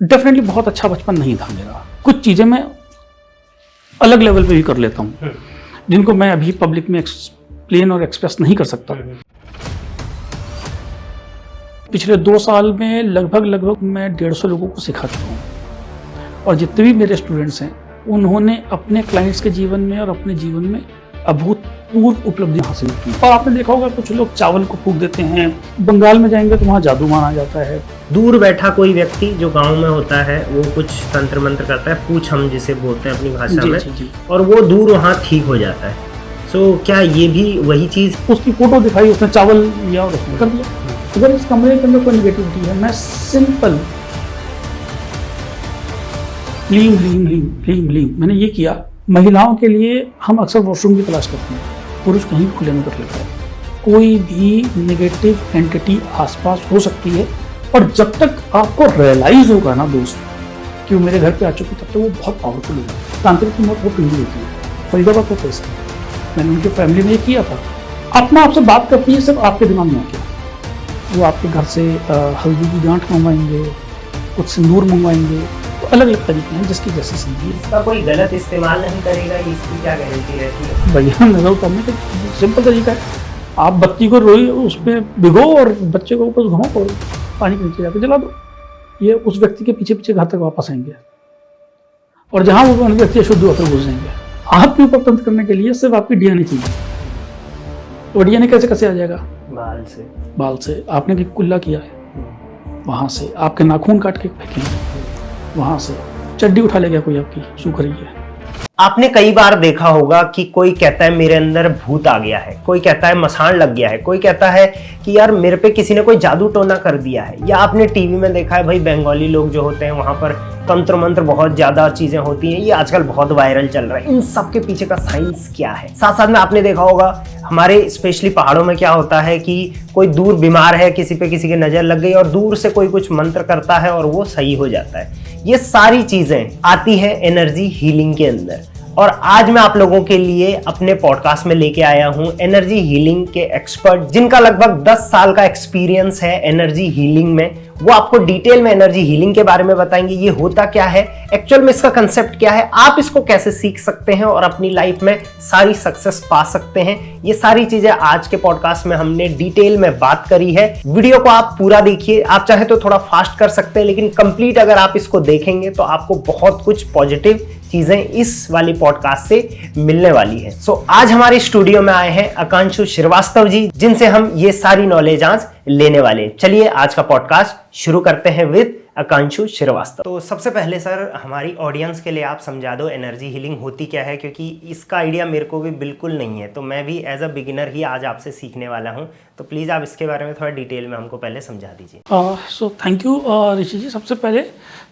Definitely बहुत अच्छा बचपन नहीं था मेरा। कुछ चीज़ें मैं अलग लेवल पे भी कर लेता हूँ जिनको मैं अभी पब्लिक में एक्सप्लेन और एक्सप्रेस नहीं कर सकता। पिछले 2 साल में लगभग मैं 150 लोगों को सिखा चुका हूँ और जितने भी मेरे स्टूडेंट्स हैं उन्होंने अपने क्लाइंट्स के जीवन में और अपने जीवन में अभूतपूर्व उपलब्धि हासिल की। और आपने देखा होगा कुछ लोग चावल को फूंक देते हैं, बंगाल में जाएंगे तो वहाँ जादू माना जाता है। दूर बैठा कोई व्यक्ति जो गांव में होता है वो कुछ तंत्र मंत्र करता है, पूछ हम जिसे बोलते हैं अपनी भाषा में, और वो दूर वहाँ ठीक हो जाता है। सो क्या ये भी वही चीज़? उसकी फोटो दिखाई, उसने चावल लिया और उसने कर दिया। अगर इस कमरे के अंदर कोई निगेटिविटी है, मैं सिंपल लीम लीम लीम लीम लीम मैंने ये किया। महिलाओं के लिए हम अक्सर वॉशरूम की तलाश करते हैं, पुरुष कहीं भी खुले में कर लेता है। कोई भी नेगेटिव एंटिटी आसपास हो सकती है और जब तक आपको रियलाइज होगा ना दोस्त कि वो मेरे घर पे आ चुकी, तब तक वो बहुत पावरफुल होगी। तांत्रिक की मौत बहुत पीढ़ी होती है। फरीदाबाद का केस है, मैंने उनकी फैमिली में ये किया था। अपना आपसे बात करती है सिर्फ आपके दिमाग में आके। वो आपके घर से हल्दी की गांठ मंगवाएंगे, कुछ सिंदूर मंगवाएंगे, तो अलग अलग तरीके हैं जिसकी जैसे समझिए। इसका कोई गलत इस्तेमाल नहीं करेगा, इसकी क्या गारंटी रहती है? भैया नजर उतारने का सिंपल तरीका है, आप बत्ती को रोई उस पर भिगो और बच्चे को ऊपर घुमाओ और पानी के नीचे जाकर जला दो। ये उस व्यक्ति के पीछे पीछे घर तक वापस आएंगे और जहां वो व्यक्ति अशुद्ध होकर घुस जाएंगे। आपके ऊपर तंत्र करने के लिए सिर्फ आपकी डीएनए चाहिए। तो डीएनए कैसे आ जाएगा? बाल से आपने कुल्ला किया है, वहां से आपके नाखून काट के फेंकेंगे, वहां से चड्डी उठा ले गया कोई आपकी सूख रही है। आपने कई बार देखा होगा कि कोई कहता है मेरे अंदर भूत आ गया है, कोई कहता है मसान लग गया है, कोई कहता है कि यार मेरे पे किसी ने कोई जादू टोना कर दिया है। या आपने टीवी में देखा है भाई बंगाली लोग जो होते हैं वहां पर तंत्र मंत्र बहुत ज्यादा चीजें होती हैं, ये आजकल बहुत वायरल चल रहा है। इन सब के पीछे का साइंस क्या है? साथ साथ में आपने देखा होगा हमारे स्पेशली पहाड़ों में क्या होता है कि कोई दूर बीमार है, किसी पे किसी की नजर लग गई और दूर से कोई कुछ मंत्र करता है और वो सही हो जाता है। ये सारी चीजें आती है एनर्जी हीलिंग के अंदर। और आज मैं आप लोगों के लिए अपने पॉडकास्ट में लेके आया हूं एनर्जी हीलिंग के एक्सपर्ट, जिनका लगभग 10 साल का एक्सपीरियंस है एनर्जी हीलिंग में। वो आपको डिटेल में एनर्जी हीलिंग के बारे में बताएंगे, ये होता क्या है, एक्चुअल में इसका कंसेप्ट क्या है, आप इसको कैसे सीख सकते हैं और अपनी लाइफ में सारी सक्सेस पा सकते हैं। ये सारी चीजें आज के पॉडकास्ट में हमने डिटेल में बात करी है। वीडियो को आप पूरा देखिए, आप चाहे तो थोड़ा फास्ट कर सकते हैं, लेकिन कंप्लीट अगर आप इसको देखेंगे तो आपको बहुत कुछ पॉजिटिव चीजें इस वाली पॉडकास्ट से मिलने वाली है। सो आज हमारे स्टूडियो में आए हैं आकांशु श्रीवास्तव जी, जिनसे हम ये सारी नॉलेज आज लेने वाले हैं। चलिए आज का पॉडकास्ट शुरू करते हैं विद आकांशु श्रीवास्तव। तो सबसे पहले सर हमारी ऑडियंस के लिए आप समझा दो एनर्जी हीलिंग होती क्या है, क्योंकि इसका आइडिया मेरे को भी बिल्कुल नहीं है। तो मैं भी एज अ बिगिनर ही आज आपसे सीखने वाला हूँ, तो प्लीज़ आप इसके बारे में थोड़ा डिटेल में हमको पहले समझा दीजिए। सो थैंक यू ऋषि जी। सबसे पहले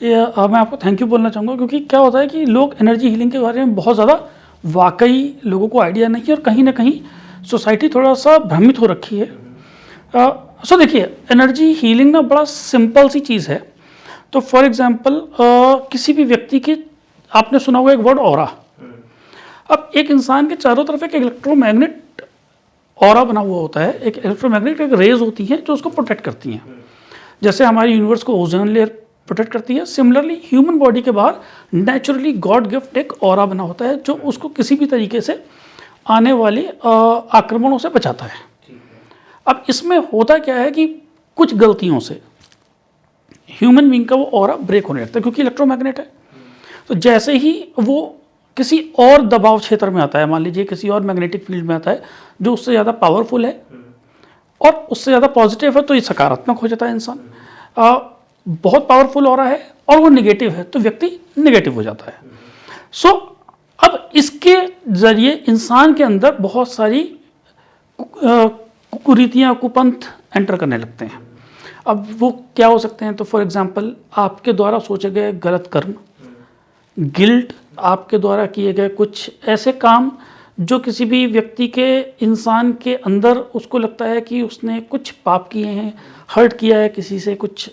मैं आपको थैंक यू बोलना चाहूँगा, क्योंकि क्या होता है कि लोग एनर्जी हीलिंग के बारे में बहुत ज़्यादा वाकई लोगों को आइडिया नहीं है और कहीं ना कहीं सोसाइटी थोड़ा सा भ्रमित हो रखी है। सो देखिए, एनर्जी हीलिंग ना बड़ा सिंपल सी चीज़ है। तो फॉर एग्जांपल किसी भी व्यक्ति की, आपने सुना होगा एक वर्ड ऑरा। अब एक इंसान के चारों तरफ एक इलेक्ट्रोमैग्नेट ऑरा बना हुआ होता है, एक इलेक्ट्रोमैग्नेट एक रेज होती हैं जो उसको प्रोटेक्ट करती हैं। जैसे हमारी यूनिवर्स को ओजोन लेयर प्रोटेक्ट करती है, सिमिलरली ह्यूमन बॉडी के बाहर नेचुरली गॉड गिफ्ट एक ऑरा बना होता है जो उसको किसी भी तरीके से आने वाले आक्रमणों से बचाता है। अब इसमें होता क्या है कि कुछ गलतियों से ह्यूमन बीइंग का वो ऑरा ब्रेक होने लगता है, क्योंकि इलेक्ट्रोमैग्नेट है। तो जैसे ही वो किसी और दबाव क्षेत्र में आता है, मान लीजिए किसी और मैग्नेटिक फील्ड में आता है जो उससे ज़्यादा पावरफुल है और उससे ज़्यादा पॉजिटिव है, तो ये सकारात्मक हो जाता है इंसान। बहुत पावरफुल ऑरा है और वो निगेटिव है तो व्यक्ति निगेटिव हो जाता है। सो अब इसके जरिए इंसान के अंदर बहुत सारी कुरीतियाँ, कुपंथ एंटर करने लगते हैं। अब वो क्या हो सकते हैं? तो फॉर एग्जांपल आपके द्वारा सोचे गए गलत कर्म, गिल्ट, आपके द्वारा किए गए कुछ ऐसे काम जो किसी भी व्यक्ति के, इंसान के अंदर उसको लगता है कि उसने कुछ पाप किए हैं, हर्ट किया है किसी से, कुछ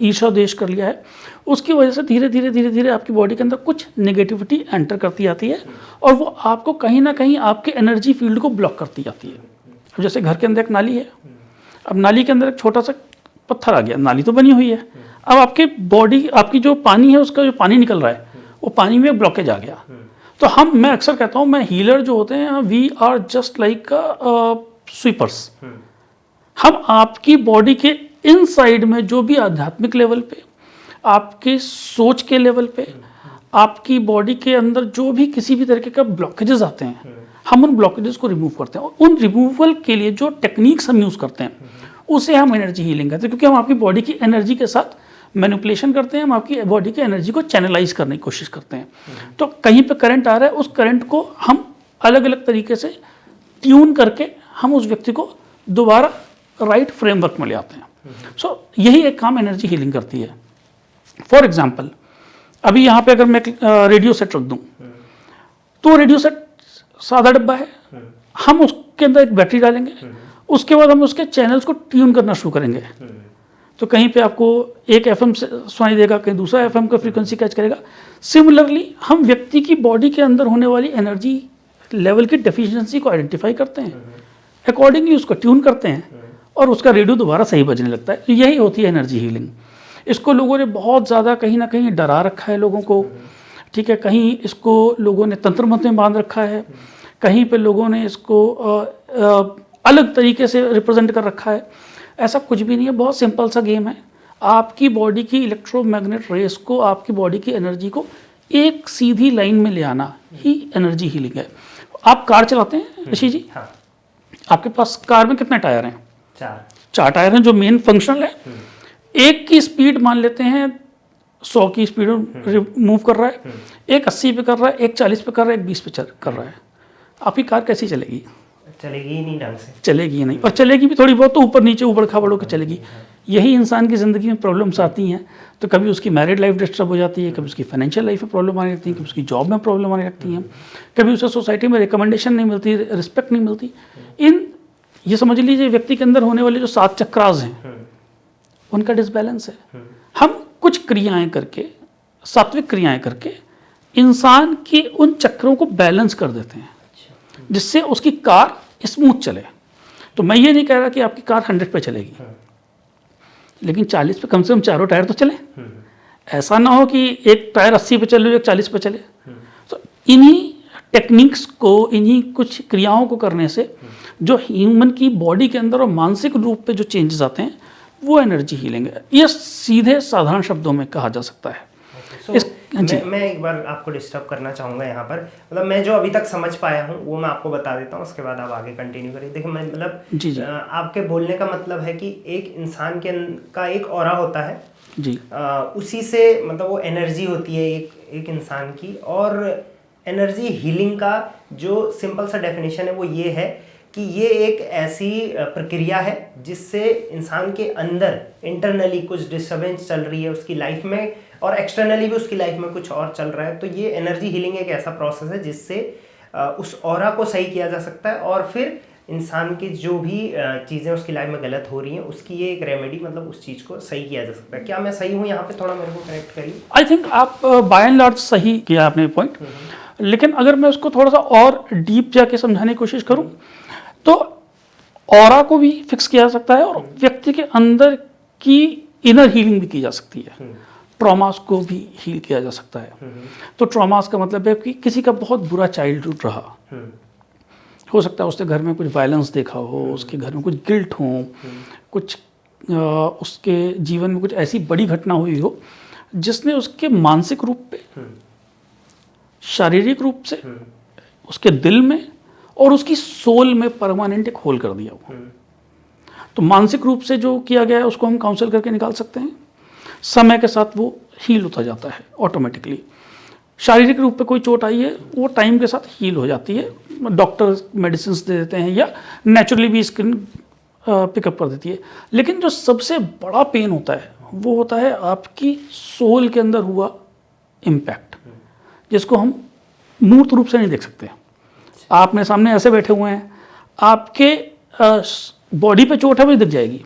ईर्ष्या द्वेष कर लिया है, उसकी वजह से धीरे धीरे आपकी बॉडी के अंदर कुछ नेगेटिविटी एंटर करती जाती है और वो आपको कहीं ना कहीं आपके एनर्जी फील्ड को ब्लॉक करती जाती है। अब जैसे घर के अंदर एक नाली है, अब नाली के अंदर एक छोटा सा पत्थर आ गया, नाली तो बनी हुई है, अब आपके बॉडी, आपकी जो पानी है उसका जो पानी निकल रहा है वो पानी में ब्लॉकेज आ गया। तो मैं अक्सर कहता हूँ, मैं हीलर जो होते हैं, we are just like sweepers. हम आपकी बॉडी के इनसाइड में जो भी आध्यात्मिक लेवल पे, आपके सोच के लेवल पे, आपकी बॉडी के अंदर जो भी किसी भी तरीके का ब्लॉकेजेस आते हैं, हम उन ब्लॉकेजेस को रिमूव करते हैं। और उन रिमूवल के लिए जो टेक्निक्स हम यूज़ करते हैं उसे हम एनर्जी हीलिंग कहते हैं, क्योंकि हम आपकी बॉडी की एनर्जी के साथ मैनिपुलेशन करते हैं, हम आपकी बॉडी की एनर्जी को चैनलाइज करने की कोशिश करते हैं। तो कहीं पे करंट आ रहा है, उस करंट को हम अलग अलग तरीके से ट्यून करके हम उस व्यक्ति को दोबारा राइट फ्रेमवर्क में ले आते हैं। सो यही एक काम एनर्जी हीलिंग करती है। फॉर एग्जाम्पल, अभी यहाँ पे अगर मैं रेडियो सेट रख दूँ, तो रेडियो सेट सादा डब्बा है, हम उसके अंदर एक बैटरी डालेंगे, उसके बाद हम उसके चैनल्स को ट्यून करना शुरू करेंगे। तो कहीं पे आपको एक एफएम से सुनाई देगा, कहीं दूसरा एफएम का फ्रीक्वेंसी कैच करेगा। सिमिलरली हम व्यक्ति की बॉडी के अंदर होने वाली एनर्जी लेवल की डेफिशिएंसी को आइडेंटिफाई करते हैं, अकॉर्डिंगली उसको ट्यून करते हैं और उसका रेडियो दोबारा सही बजने लगता है। तो यही होती है एनर्जी हीलिंग। इसको लोगों ने बहुत ज़्यादा कहीं ना कहीं डरा रखा है लोगों को, ठीक है, कहीं इसको लोगों ने तंत्र मंत्र में बांध रखा है, कहीं पे लोगों ने इसको अलग तरीके से रिप्रेजेंट कर रखा है। ऐसा कुछ भी नहीं है, बहुत सिंपल सा गेम है। आपकी बॉडी की इलेक्ट्रोमैग्नेट रेस को, आपकी बॉडी की एनर्जी को एक सीधी लाइन में ले आना ही एनर्जी हीलिंग है। आप कार चलाते हैं ऋषि जी? हाँ। आपके पास कार में कितने टायर हैं? 4 टायर हैं जो मेन फंक्शनल है। एक की स्पीड मान लेते हैं 100 की स्पीड मूव कर रहा है, एक 80 पे कर रहा है, एक 40 पे कर रहा है, एक 20 पे कर रहा है। आपकी कार कैसी चलेगी? चलेगी ही नहीं ढंग से, चलेगी ही नहीं, और चलेगी भी थोड़ी बहुत तो ऊपर नीचे ऊबड़ खाबड़ होकर चलेगी। यही इंसान की ज़िंदगी में प्रॉब्लम्स आती हैं। तो कभी उसकी मैरिड लाइफ डिस्टर्ब हो जाती है, कभी उसकी फाइनेंशियल लाइफ में प्रॉब्लम आने लगती है, कभी उसकी जॉब में प्रॉब्लम आने लगती हैं, कभी उसे सोसाइटी में रिकमेंडेशन नहीं मिलती, रिस्पेक्ट नहीं मिलती। ये समझ लीजिए व्यक्ति के अंदर होने वाले जो 7 चक्रास हैं उनका डिसबैलेंस है। हम कुछ क्रियाएं करके, सात्विक क्रियाएं करके इंसान के उन चक्रों को बैलेंस कर देते हैं, जिससे उसकी कार स्मूथ चले। तो मैं ये नहीं कह रहा कि आपकी कार 100 पे चलेगी, लेकिन 40 पे कम से कम चारों टायर तो चले। ऐसा ना हो कि एक टायर 80 पे चले, एक 40 पे चले। तो इन्हीं टेक्निक्स को, इन्हीं कुछ क्रियाओं को करने से जो ह्यूमन की बॉडी के अंदर और मानसिक रूप पे जो चेंजेस आते हैं वो एनर्जी हीलिंग है। ये सीधे साधारण शब्दों में कहा जा सकता है। मैं एक बार आपको डिस्टर्ब करना चाहूँगा यहाँ पर। मतलब मैं जो अभी तक समझ पाया हूँ वो मैं आपको बता देता हूँ, उसके बाद आप आगे कंटिन्यू करिए। देखिए मैं मतलब आपके बोलने का मतलब है कि एक इंसान का एक ऑरा होता है जी, उसी से मतलब वो एनर्जी होती है एक इंसान की। और एनर्जी हीलिंग का जो सिंपल सा डेफिनेशन है वो ये है कि ये एक ऐसी प्रक्रिया है जिससे इंसान के अंदर इंटरनली कुछ डिस्टर्बेंस चल रही है उसकी लाइफ में, और एक्सटर्नली भी उसकी लाइफ में कुछ और चल रहा है। तो ये एनर्जी हीलिंग एक ऐसा प्रोसेस है जिससे उस ऑरा को सही किया जा सकता है, और फिर इंसान की जो भी चीज़ें उसकी लाइफ में गलत हो रही हैं उसकी ये एक रेमेडी, मतलब उस चीज़ को सही किया जा सकता है। क्या मैं सही हूँ यहाँ पे? थोड़ा मेरे को करेक्ट करिए। आई थिंक आप बाय एंड लार्ज सही किया आपने पॉइंट। लेकिन अगर मैं उसको थोड़ा सा और डीप जाके समझाने की कोशिश करूँ तो ऑरा को भी फिक्स किया जा सकता है, और व्यक्ति के अंदर की इनर हीलिंग भी की जा सकती है। ट्रॉमास को भी हील किया जा सकता है। तो ट्रॉमास का मतलब है कि किसी का बहुत बुरा चाइल्डहुड रहा, हो सकता है उसके घर में कुछ वायलेंस देखा हो, उसके घर में कुछ गिल्ट हो, कुछ उसके जीवन में कुछ ऐसी बड़ी घटना हुई हो जिसने उसके मानसिक रूप पे, शारीरिक रूप से, उसके दिल में और उसकी सोल में परमानेंट एक होल कर दिया हो। तो मानसिक रूप से जो किया गया है उसको हम काउंसल करके निकाल सकते हैं। समय के साथ वो हील होता जाता है ऑटोमेटिकली। शारीरिक रूप पे कोई चोट आई है वो टाइम के साथ हील हो जाती है, डॉक्टर मेडिसिन दे देते हैं या नेचुरली भी स्किन पिकअप कर देती है। लेकिन जो सबसे बड़ा पेन होता है वो होता है आपकी सोल के अंदर हुआ इम्पैक्ट, जिसको हम मूर्त रूप से नहीं देख सकते। आप मेरे सामने ऐसे बैठे हुए हैं, आपके बॉडी पे चोट है वो दिख जाएगी,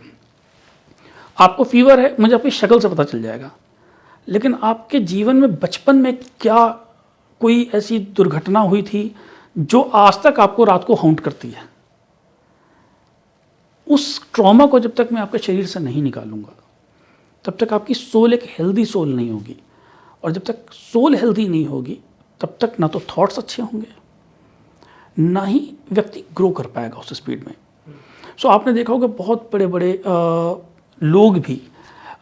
आपको फीवर है मुझे आपकी शक्ल से पता चल जाएगा। लेकिन आपके जीवन में बचपन में क्या कोई ऐसी दुर्घटना हुई थी जो आज तक आपको रात को हाउंट करती है, उस ट्रॉमा को जब तक मैं आपके शरीर से नहीं निकालूंगा तब तक आपकी सोल एक हेल्दी सोल नहीं होगी, और जब तक सोल हेल्दी नहीं होगी तब तक ना तो थॉट्स अच्छे होंगे, ना ही व्यक्ति ग्रो कर पाएगा उस स्पीड में। सो आपने देखा होगा बहुत बड़े बड़े लोग भी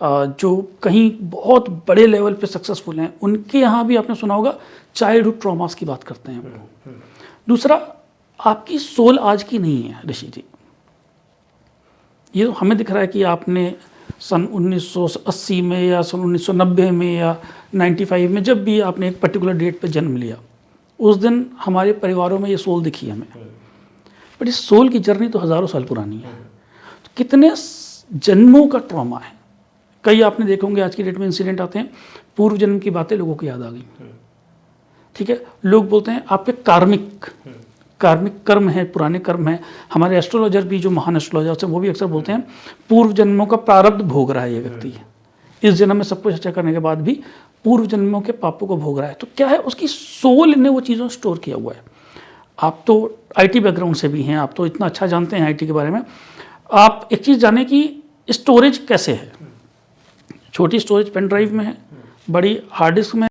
जो कहीं बहुत बड़े लेवल पे सक्सेसफुल हैं, उनके यहाँ भी आपने सुना होगा चाइल्डहुड ट्रॉमास की बात करते हैं। दूसरा, आपकी सोल आज की नहीं है ऋषि जी। ये तो हमें दिख रहा है कि आपने सन 1980 में या सन 1990 में या 95 में जब भी आपने एक पर्टिकुलर डेट पे जन्म लिया, उस दिन हमारे परिवारों में ये सोल दिखी हमें, बट इस सोल की जर्नी तो हज़ारों साल पुरानी है। तो कितने जन्मों का ट्रॉमा है। कई आपने देखे होंगे आज की डेट में इंसिडेंट आते हैं, पूर्व जन्म की बातें लोगों को याद आ गई, ठीक है। लोग बोलते हैं आपके कार्मिक कर्म है, पुराने कर्म है। हमारे एस्ट्रोलॉजर भी, जो महान एस्ट्रोलॉजर्स हैं, वो भी अक्सर बोलते हैं पूर्व जन्मों का प्रारब्ध भोग रहा है ये व्यक्ति, इस जन्म में सब कुछ अच्छा करने के बाद भी पूर्व जन्मों के पापों को भोग रहा है। तो क्या है, उसकी सोल ने वो चीज़ों स्टोर किया हुआ है। आप तो आईटी बैकग्राउंड से भी हैं, आप तो इतना अच्छा जानते हैं आईटी के बारे में। आप एक चीज़ जाने कि स्टोरेज कैसे है। छोटी स्टोरेज पेन ड्राइव में है, बड़ी हार्ड डिस्क में